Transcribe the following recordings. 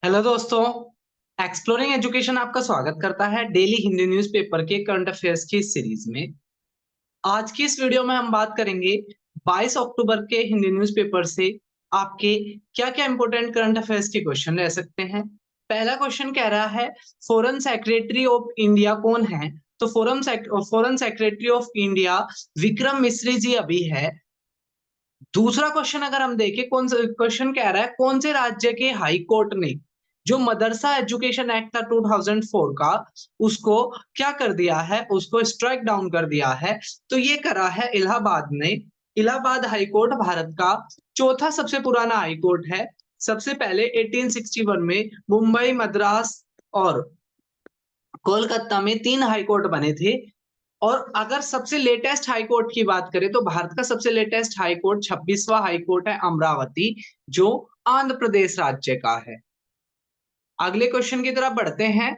Hello दोस्तों। Exploring education आपका स्वागत करता है डेली हिंदी न्यूज़पेपर के करंट अफेयर्स की इस सीरीज में। आज की इस वीडियो में हम बात करेंगे 22 अक्टूबर के हिंदी न्यूज़पेपर से आपके क्या-क्या इंपॉर्टेंट करंट अफेयर्स के क्वेश्चन रह सकते हैं। पहला क्वेश्चन कह रहा है फॉरेन सेक्रेटरी ऑफ इंडिया कौन है? तो foreign secretary of India Vikram मिश्री जी अभी है। दूसरा क्वेश्चन अगर हम देखें कौन सा क्वेश्चन कह रहा है कौन से राज्य के हाई कोर्ट ने जो मदरसा एजुकेशन एक्ट था 2004 का उसको क्या कर दिया है, उसको स्ट्राइक डाउन कर दिया है। तो ये करा है इलाहाबाद ने। इलाहाबाद हाई कोर्ट भारत का चौथा सबसे पुराना हाई कोर्ट है। सबसे पहले 1861 में मुंबई, मद्रास और कोलकाता में तीन हाई कोर्ट बने थे। और अगर सबसे लेटेस्ट हाई कोर्ट की बात करें तो भारत का सबसे लेटेस्ट हाई कोर्ट 26वां हाई कोर्ट है अमरावती, जो आंध्र प्रदेश राज्य का है। अगले क्वेश्चन की तरफ बढ़ते हैं।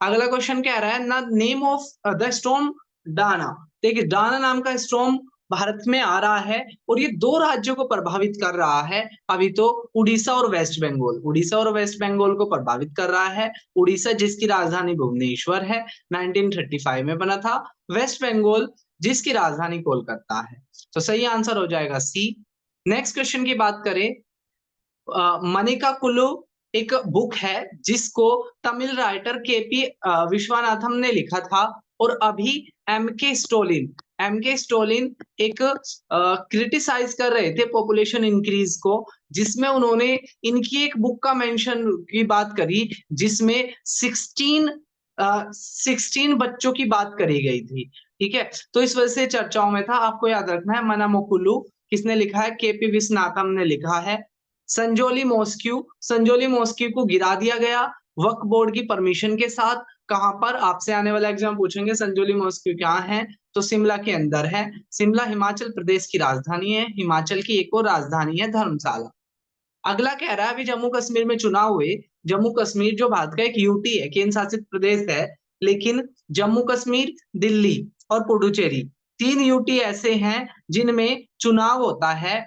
अगला क्वेश्चन कह रहा है ना name of the storm Dana. देखिए डाना नाम का स्टॉर्म भारत में आ रहा है और ये दो राज्यों को प्रभावित कर रहा है। अभी तो उड़ीसा और वेस्ट बंगाल, उड़ीसा और वेस्ट बंगाल को प्रभावित कर रहा है। उड़ीसा जिसकी राजधानी भुवनेश्वर है, 1935 में बना था। वेस्ट बंगाल जिसकी राजधानी कोलकाता है। तो सही आंसर हो जाएगा सी। नेक्स्ट क्वेश्चन की बात करें, मनिका कुल्लू एक बुक है जिसको तमिल राइटर केपी विश्वनाथम ने लिखा था। और अभी एम के स्टोलिन एक क्रिटिसाइज कर रहे थे पॉपुलेशन इंक्रीज को, जिसमें उन्होंने इनकी एक बुक का मेंशन की बात करी जिसमें 16 बच्चों की बात करी गई थी। ठीक है, तो इस वजह से चर्चाओं में था। आपको याद रखना है मनामोकुलू किसने लिखा है, केपी विश्वनाथम ने लिखा है। संजोली मॉस्क्यू को गिरा दिया गया वक्फ बोर्ड की परमिशन के साथ। कहां पर? आपसे आने वाला एग्जाम पूछेंगे संजोली मॉस्क्यू कहाँ है, तो शिमला के अंदर है। शिमला हिमाचल प्रदेश की राजधानी है। हिमाचल की एक और राजधानी है धर्मशाला। अगला कह रहा है अभी जम्मू कश्मीर में चुनाव हुए। जम्मू कश्मीर जो भारत का एक यूटी है, केंद्र शासित प्रदेश है, लेकिन जम्मू कश्मीर, दिल्ली और पुडुचेरी तीन यूटी ऐसे हैं जिनमें चुनाव होता है।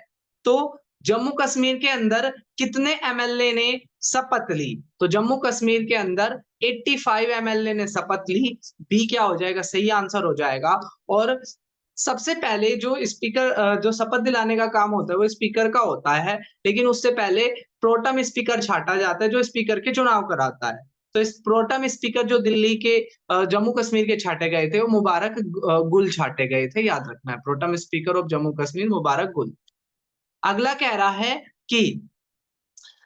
तो जम्मू कश्मीर के अंदर कितने एमएलए ने शपथ ली? तो जम्मू कश्मीर के अंदर 85 एमएलए ने शपथ ली। बी क्या हो जाएगा? सही आंसर हो जाएगा। और सबसे पहले जो स्पीकर जो शपथ दिलाने का काम होता है वो स्पीकर का होता है, लेकिन उससे पहले प्रोटम स्पीकर छांटा जाता है जो स्पीकर के चुनाव कराता है। तो इस प्रोटम स्पीकर जो दिल्ली के जम्मू कश्मीर के छांटे गए थे वो मुबारक गुल छांटे गए थे, याद रखना है। Pro tem speaker of Jammu Kashmir Mubarak Gul. अगला कह रहा है कि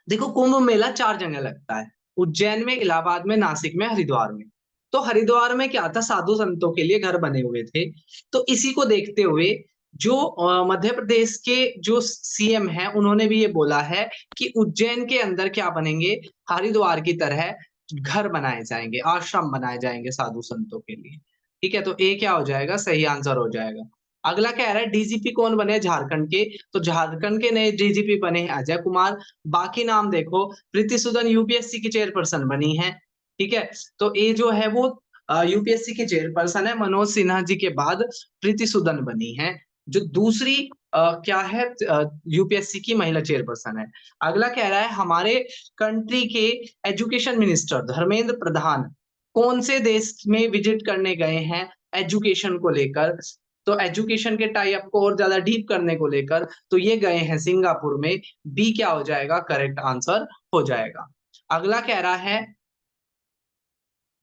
देखो कुंभ मेला 4 जगह लगता है, उज्जैन में, इलाहाबाद में, नासिक में, हरिद्वार में। तो हरिद्वार में क्या था, साधु संतों के लिए घर बने हुए थे। तो इसी को देखते हुए जो मध्य प्रदेश के जो सीएम हैं उन्होंने भी ये बोला है कि उज्जैन के अंदर क्या बनेंगे, हरिद्वार की तरह घर बनाए जाएंगे, आश्रम बनाए जाएंगे साधु संतों के लिए। ठीक है, तो ए क्या हो जाएगा? सही आंसर हो जाएगा। अगला कह रहा है डीजीपी कौन बने झारखंड के? तो झारखंड के नए डीजीपी बने हैं अजय कुमार। बाकी नाम देखो, प्रीति सूदन यूपीएससी की चेयरपर्सन बनी है। ठीक है, तो ये जो है वो यूपीएससी की चेयरपर्सन है। मनोज सिन्हा जी के बाद प्रीति सूदन बनी है, जो दूसरी क्या है, यूपीएससी की महिला चेयरपर्सन है। अगला कह रहा है हमारे कंट्री के एजुकेशन मिनिस्टर धर्मेंद्र प्रधान कौन से देश में विजिट करने गए हैं एजुकेशन को लेकर? तो एजुकेशन के टाई अप को और ज्यादा डीप करने को लेकर तो ये गए हैं सिंगापुर में। बी क्या हो जाएगा? करेक्ट आंसर हो जाएगा। अगला कह रहा है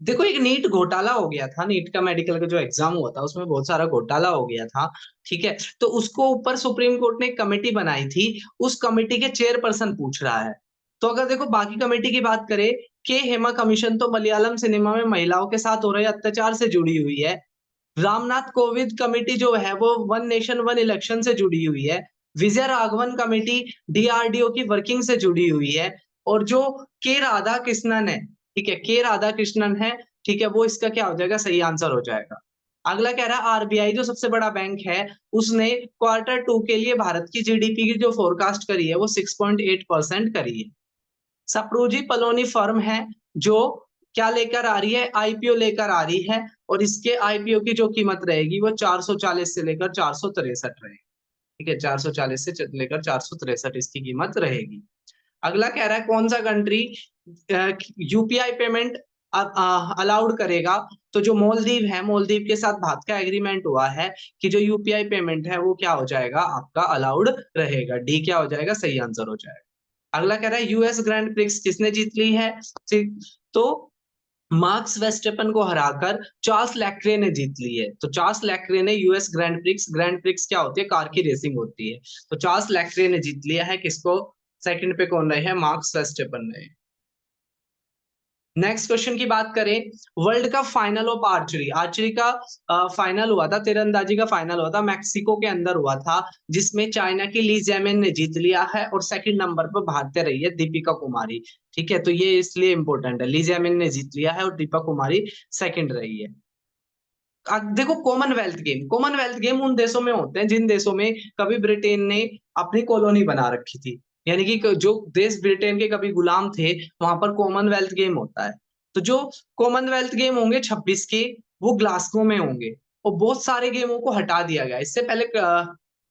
देखो एक नीट घोटाला हो गया था, नीट का मेडिकल का जो एग्जाम हुआ था उसमें बहुत सारा घोटाला हो गया था। ठीक है, तो उसको ऊपर सुप्रीम कोर्ट ने एक कमेटी बनाई थी, उस कमेटी के चेयरपर्सन पूछ रहा है। तो अगर देखो बाकी कमेटी की बात करें, के हेमा कमीशन तो मलयालम सिनेमा में महिलाओं के साथ हो रहे अत्याचार से जुड़ी हुई है। रामनाथ कोविंद कमेटी जो है वो वन नेशन वन इलेक्शन से जुड़ी हुई है। विजय राघवन कमेटी डीआरडीओ की वर्किंग से जुड़ी हुई है। और जो के राधा कृष्णन है, ठीक है, के राधा कृष्णन है, ठीक है, वो इसका क्या हो जाएगा? सही आंसर हो जाएगा। अगला कह रहा है आरबीआई जो सबसे बड़ा बैंक है उसने क्वार्टर 2 के लिए भारत की जीडीपी की जो फोरकास्ट करी है वो 6.8% करी है। सप्रूजी पलोनी फर्म है जो क्या लेकर आ रही है? आईपीओ लेकर आ रही है। और इसके आईपीओ की जो कीमत रहेगी वो 440 से लेकर 463 रहेगी। ठीक है, 440 से लेकर 463 इसकी कीमत रहेगी। अगला कह रहा है कौन सा कंट्री यूपीआई पेमेंट अलाउड करेगा। तो जो मालदीव है, मालदीव के साथ भारत का एग्रीमेंट हुआ है कि जो यूपीआई पेमेंट है वो क्या हो जाएगा, आपका अलाउड रहेगा। डी क्या हो जाएगा, सही आंसर हो जाएगा। अगला कह रहा है यूएस ग्रैंड प्रिक्स किसने जीत ली है? तो मार्क्स वेस्टरपेन को हराकर चार्ल्स लेक्रे ने जीत ली है। तो चार्ल्स लेक्रे ने यूएस ग्रैंड प्रिक्स क्या होती है, कार की रेसिंग होती है। तो चार्ल्स लेक्रे ने जीत लिया है किसको? सेकंड पे कौन रहे हैं? मार्क्स वेस्टरपेन ने। नेक्स्ट क्वेश्चन की बात करें, वर्ल्ड का फाइनल ऑफ आर्चरी, आर्चरी का फाइनल हुआ था, तीरंदाजी का फाइनल हुआ था, मैक्सिको के अंदर हुआ था, जिसमें चाइना की ली जैमिन ने जीत लिया है और सेकंड नंबर पर भारतीय रही है दीपिका कुमारी। ठीक है, तो ये इसलिए इंपॉर्टेंट है, ली जैमिन ने जीत लिया है और दीपिका कुमारी सेकंड रही है। देखो कॉमनवेल्थ गेम उन देशों में होते हैं जिन देशों में कभी ब्रिटेन ने अपनी कॉलोनी बना रखी थी, यानी कि जो देश ब्रिटेन के कभी गुलाम थे, वहां पर कॉमनवेल्थ गेम होता है। तो जो कॉमनवेल्थ गेम होंगे 26 के, वो ग्लासगो में होंगे और बहुत सारे गेमों को हटा दिया गया। इससे पहले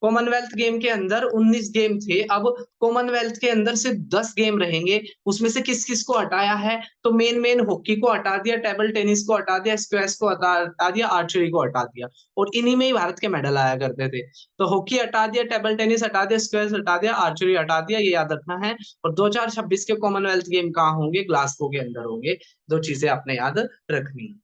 कॉमनवेल्थ गेम के अंदर 19 गेम थे, अब कॉमनवेल्थ के अंदर सिर्फ 10 गेम रहेंगे। उसमें से किस किस को हटाया है? तो मेन मेन हॉकी को हटा दिया, टेबल टेनिस को हटा दिया, स्क्वैश को हटा दिया, आर्चरी को हटा दिया, और इन्हीं में ही भारत के मेडल आया करते थे। तो हॉकी हटा दिया, टेबल टेनिस हटा दिया, स्क्वैश हटा दिया, आर्चरी हटा दिया, ये याद रखना है। और 2026 के कॉमनवेल्थ गेम कहाँ होंगे? ग्लासगो के अंदर होंगे। दो चीजें आपने याद रखनी है।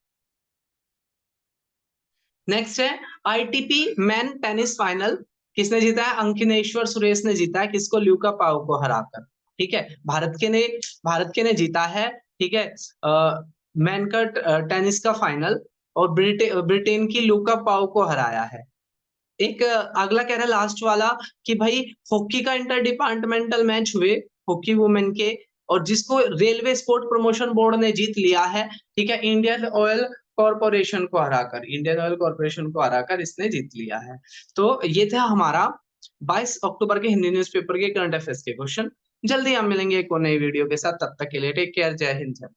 नेक्स्ट है आईटीपी मैन टेनिस फाइनल किसने जीता है? अंकिनेश्वर सुरेश ने जीता है, किसको? ल्यूका पाओ को हराकर। ठीक है, भारत के ने जीता है। ठीक है, मैन का टेनिस का फाइनल, और ब्रिटेन की ल्यूका पाओ को हराया है। एक अगला कह रहा है लास्ट वाला कि भाई हॉकी का इंटर डिपार्टमेंटल मैच हुए, हॉकी वुमेन के, और जिसको रेलवे स्पोर्ट प्रमोशन बोर्ड ने जीत लिया है। ठीक है, इंडियन ऑयल कॉर्पोरेशन को हराकर इसने जीत लिया है। तो ये था हमारा 22 अक्टूबर के हिंदी न्यूज़पेपर के करंट अफेयर्स के क्वेश्चन। जल्दी हम मिलेंगे एक और नई वीडियो के साथ, तब तक के लिए टेक केयर, जय हिंद।